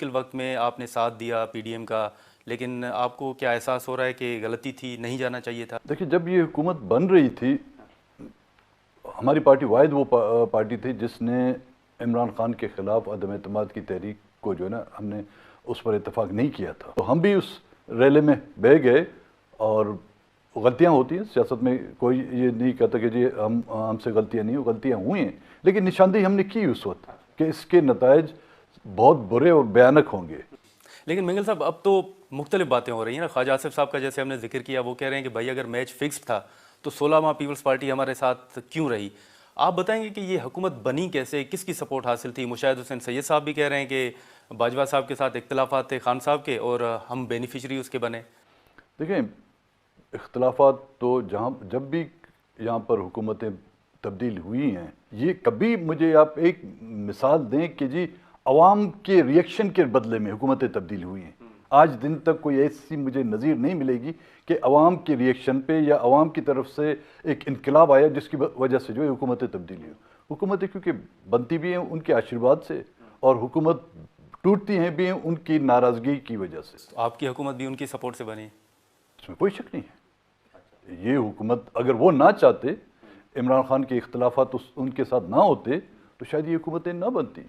مشکل وقت میں آپ نے ساتھ دیا پی ڈی ایم کا، لیکن آپ کو کیا احساس ہو رہا ہے کہ غلطی تھی، نہیں جانا چاہیے تھا؟ دیکھیں، جب یہ حکومت بن رہی تھی، ہماری پارٹی واحد وہ پارٹی تھی جس نے عمران خان کے خلاف عدم اعتماد کی تحریک کو جو ہے نا، ہم نے اس پر اتفاق نہیں کیا تھا، تو ہم بھی اس ریلے میں بہ گئے. اور غلطیاں ہوتی ہیں سیاست میں، کوئی یہ نہیں کہتا کہ جی ہم سے غلطیاں نہیں، غلطیاں ہوئی ہیں، لیکن نشاندہی ہم نے کی اس وقت کہ اس کے نتائج بہت برے اور بھیانک ہوں گے. لیکن منگل صاحب اب تو مختلف باتیں ہو رہی ہیں نا. خواجہ آصف صاحب کا جیسے ہم نے ذکر کیا، وہ کہہ رہے ہیں کہ بھائی اگر میچ فکس تھا تو 16 ماہ پیپلز پارٹی ہمارے ساتھ کیوں رہی؟ آپ بتائیں گے کہ یہ حکومت بنی کیسے، کس کی سپورٹ حاصل تھی؟ مشاہد حسین سید صاحب بھی کہہ رہے ہیں کہ باجوہ صاحب کے ساتھ اختلافات تھے خان صاحب کے، اور ہم بینیفیشری اس کے بنے. دیکھیں، اختلافات تو جب بھی یہاں پر حکومتیں تبدیل ہوئی ہیں، یہ کبھی مجھے آپ ایک مثال دیں کہ جی عوام کے ریئیکشن کے بدلے میں حکومتیں تبدیل ہوئی ہیں. آج دن تک کوئی ایسی مجھے نظیر نہیں ملے گی کہ عوام کے ریئیکشن پہ یا عوام کی طرف سے ایک انقلاب آیا جس کی وجہ سے جو ہے حکومتیں تبدیل ہوئی. حکومتیں کیونکہ بنتی بھی ہیں ان کے آشرواد سے، اور حکومت ٹوٹتی ہیں بھی ہیں ان کی ناراضگی کی وجہ سے. آپ کی حکومت بھی ان کی سپورٹ سے بنی؟ اس میں کوئی شک نہیں ہے. یہ حکومت اگر وہ نہ چاہتے، عمران خان کے اختلافات ان کے ساتھ نہ ہوتے، تو شاید یہ حکومتیں نہ بنتی.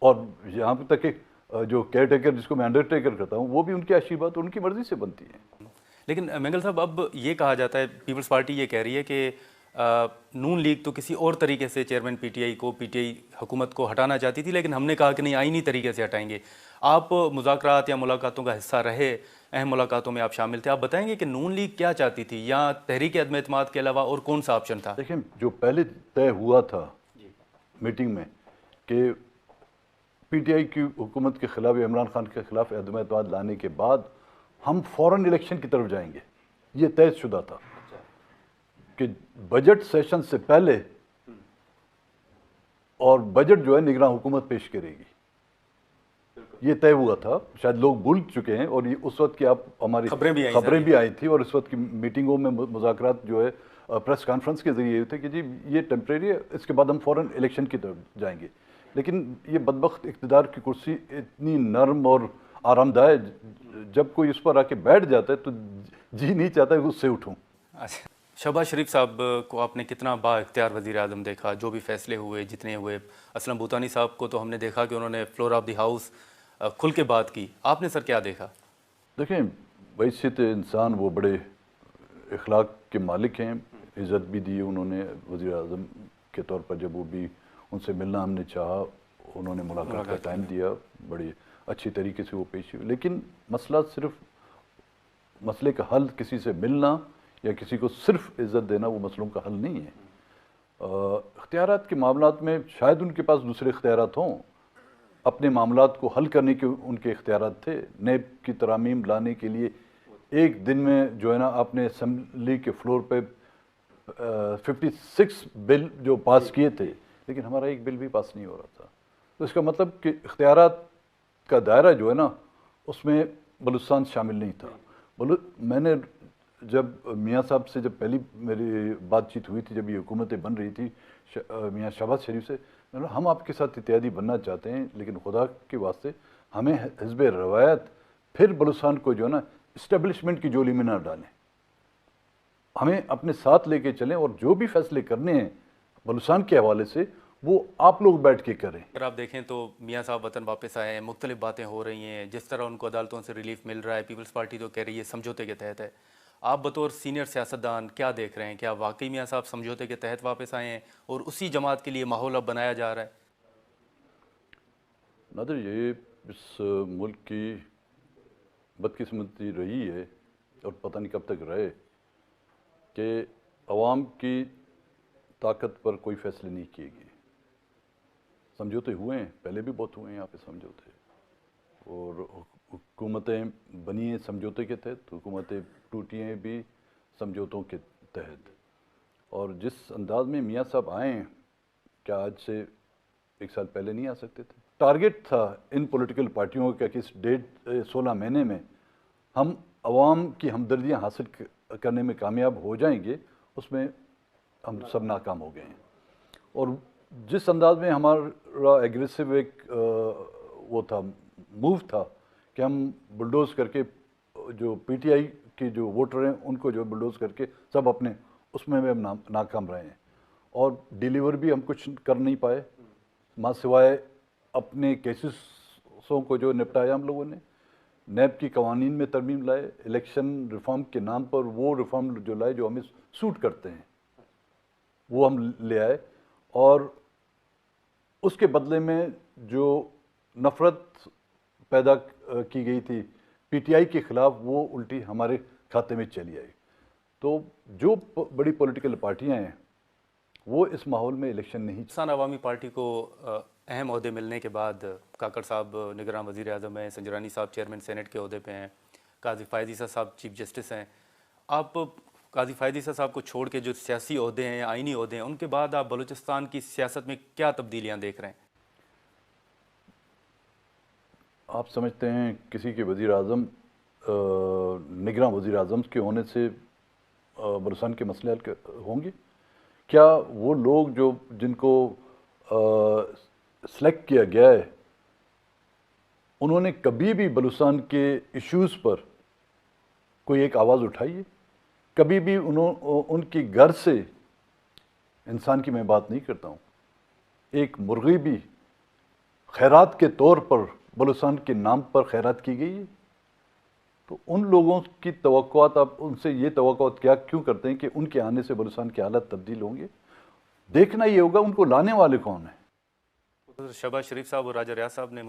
اور یہاں تک کہ جو کیئر ٹیکر، جس کو میں انڈر ٹیکر کرتا ہوں، وہ بھی ان کے آشرواد اور ان کی مرضی سے بنتی ہیں. لیکن منگل صاحب اب یہ کہا جاتا ہے، پیپلز پارٹی یہ کہہ رہی ہے کہ نون لیگ تو کسی اور طریقے سے چیئرمین پی ٹی آئی حکومت کو ہٹانا چاہتی تھی، لیکن ہم نے کہا کہ نہیں، آئینی طریقے سے ہٹائیں گے. آپ مذاکرات یا ملاقاتوں کا حصہ رہے، اہم ملاقاتوں میں آپ شامل تھے، آپ بتائیں گے کہ نون لیگ کیا چاہتی تھی، یا تحریک عدم اعتماد کے علاوہ اور کون سا آپشن تھا؟ دیکھیں، جو پہلے طے ہوا تھا میٹنگ میں کہ پی ٹی آئی کی حکومت کے خلاف، عمران خان کے خلاف عدم اعتماد لانے کے بعد ہم فوراً الیکشن کی طرف جائیں گے، یہ طے شدہ تھا کہ بجٹ سیشن سے پہلے، اور بجٹ جو ہے نگراں حکومت پیش کرے گی. یہ طے ہوا تھا. شاید لوگ بھول چکے ہیں، اور یہ اس وقت کی ہماری خبریں بھی آئی تھی، اور اس وقت کی میٹنگوں میں مذاکرات جو ہے پریس کانفرنس کے ذریعے تھے کہ جی یہ ٹیمپریری ہے، اس کے بعد ہم فوراً الیکشن کی طرف جائیں گے. لیکن یہ بدبخت اقتدار کی کرسی اتنی نرم اور آرام دہ ہے، جب کوئی اس پر آ کے بیٹھ جاتا ہے تو جی نہیں چاہتا کہ اس سے اٹھوں. اچھا، شہباز شریف صاحب کو آپ نے کتنا با اختیار وزیر اعظم دیکھا؟ جو بھی فیصلے ہوئے، جتنے ہوئے. اسلم بھوتانی صاحب کو تو ہم نے دیکھا کہ انہوں نے فلور آف دی ہاؤس کھل کے بات کی. آپ نے سر کیا دیکھا؟ دیکھیں، بحیثیت انسان وہ بڑے اخلاق کے مالک ہیں. عزت بھی دی انہوں نے وزیر اعظم کے طور پر. جب وہ بھی ان سے ملنا ہم نے چاہا، انہوں نے ملاقات کا ٹائم دیا، بڑی اچھی طریقے سے وہ پیش ہوئی. لیکن مسئلہ صرف مسئلے کا حل کسی سے ملنا یا کسی کو صرف عزت دینا وہ مسئلوں کا حل نہیں ہے. اختیارات کے معاملات میں شاید ان کے پاس دوسرے اختیارات ہوں. اپنے معاملات کو حل کرنے کے ان کے اختیارات تھے. نیب کی ترامیم لانے کے لیے ایک دن میں جو ہے نا آپ نے اسمبلی کے فلور پہ 56 بل جو پاس کیے تھے، لیکن ہمارا ایک بل بھی پاس نہیں ہو رہا تھا. تو اس کا مطلب کہ اختیارات کا دائرہ جو ہے نا اس میں بلوچستان شامل نہیں تھا. میں نے جب میاں صاحب سے جب پہلی میری بات چیت ہوئی تھی، جب یہ حکومتیں بن رہی تھی میاں شہباز شریف سے، ہم آپ کے ساتھ اتحادی بننا چاہتے ہیں، لیکن خدا کے واسطے ہمیں حزب روایت پھر بلوچستان کو جو ہے نا اسٹیبلشمنٹ کی جولی میں نہ ڈالیں. ہمیں اپنے ساتھ لے کے چلیں، اور جو بھی فیصلے کرنے ہیں بلوچستان کے حوالے سے وہ آپ لوگ بیٹھ کے کریں. اگر آپ دیکھیں تو میاں صاحب وطن واپس آئے ہیں، مختلف باتیں ہو رہی ہیں، جس طرح ان کو عدالتوں سے ریلیف مل رہا ہے. پیپلز پارٹی تو کہہ رہی ہے سمجھوتے کے تحت ہے. آپ بطور سینئر سیاستدان کیا دیکھ رہے ہیں؟ کیا واقعی میاں صاحب سمجھوتے کے تحت واپس آئے ہیں اور اسی جماعت کے لیے ماحول اب بنایا جا رہا ہے؟ نادر، یہ اس ملک کی بدقسمتی رہی ہے، اور پتہ نہیں کب تک رہے، کہ عوام کی طاقت پر کوئی فیصلے نہیں کیے گئے. سمجھوتے ہوئے ہیں، پہلے بھی بہت ہوئے ہیں یہاں پہ سمجھوتے، اور حکومتیں بنی ہیں سمجھوتے کے تحت، حکومتیں ٹوٹی ہیں بھی سمجھوتوں کے تحت. اور جس انداز میں میاں صاحب آئے ہیں، کیا آج سے 1 سال پہلے نہیں آ سکتے تھے؟ ٹارگٹ تھا ان پولیٹیکل پارٹیوں کا کہ اس 16 مہینے میں ہم عوام کی ہمدردیاں حاصل کرنے میں کامیاب ہو جائیں گے. اس میں ہم سب ناکام ہو گئے ہیں. اور جس انداز میں ہمارا ایگریسو ایک وہ تھا موو تھا کہ ہم بلڈوز کر کے جو پی ٹی آئی کے جو ووٹر ہیں ان کو جو بلڈوز کر کے سب اپنے اس میں ہم ناکام رہے ہیں، اور ڈیلیور بھی ہم کچھ کر نہیں پائے ماں سوائے اپنے کیسوں کو جو نپٹایا ہم لوگوں نے، نیب کی قوانین میں ترمیم لائے، الیکشن ریفارم کے نام پر وہ ریفارم جو لائے جو ہمیں سوٹ کرتے ہیں وہ ہم لے آئے، اور اس کے بدلے میں جو نفرت پیدا کی گئی تھی پی ٹی آئی کے خلاف وہ الٹی ہمارے کھاتے میں چلی آئی۔ تو جو بڑی پولیٹیکل پارٹیاں ہیں وہ اس ماحول میں الیکشن نہیں پاکستان عوامی پارٹی کو اہم عہدے ملنے کے بعد کاکڑ صاحب نگراں وزیر اعظم ہیں، سنجرانی صاحب چیئرمین سینٹ کے عہدے پہ ہیں، قاضی فائز عیسیٰ صاحب چیف جسٹس ہیں، آپ قاضی فائز عیسیٰ صاحب کو چھوڑ کے جو سیاسی عہدے ہیں، آئینی عہدے ہیں، ان کے بعد آپ بلوچستان کی سیاست میں کیا تبدیلیاں دیکھ رہے ہیں؟ آپ سمجھتے ہیں کسی کے وزیر اعظم نگراں وزیر اعظم کے ہونے سے بلوچستان کے مسئلے حل ہوں گے؟ کیا وہ لوگ جو جن کو سلیکٹ کیا گیا ہے انہوں نے کبھی بھی بلوچستان کے ایشوز پر کوئی ایک آواز اٹھائی ہے؟ کبھی بھی ان کی گھر سے انسان کی میں بات نہیں کرتا ہوں، ایک مرغی بھی خیرات کے طور پر بلوچستان کے نام پر خیرات کی گئی ہے؟ تو ان لوگوں کی توقعات، آپ ان سے یہ توقعات کیوں کرتے ہیں کہ ان کے آنے سے بلوچستان کے حالات تبدیل ہوں گے؟ دیکھنا یہ ہوگا ان کو لانے والے کون ہیں۔ شہباز شریف صاحب اور راجہ ریاض صاحب نے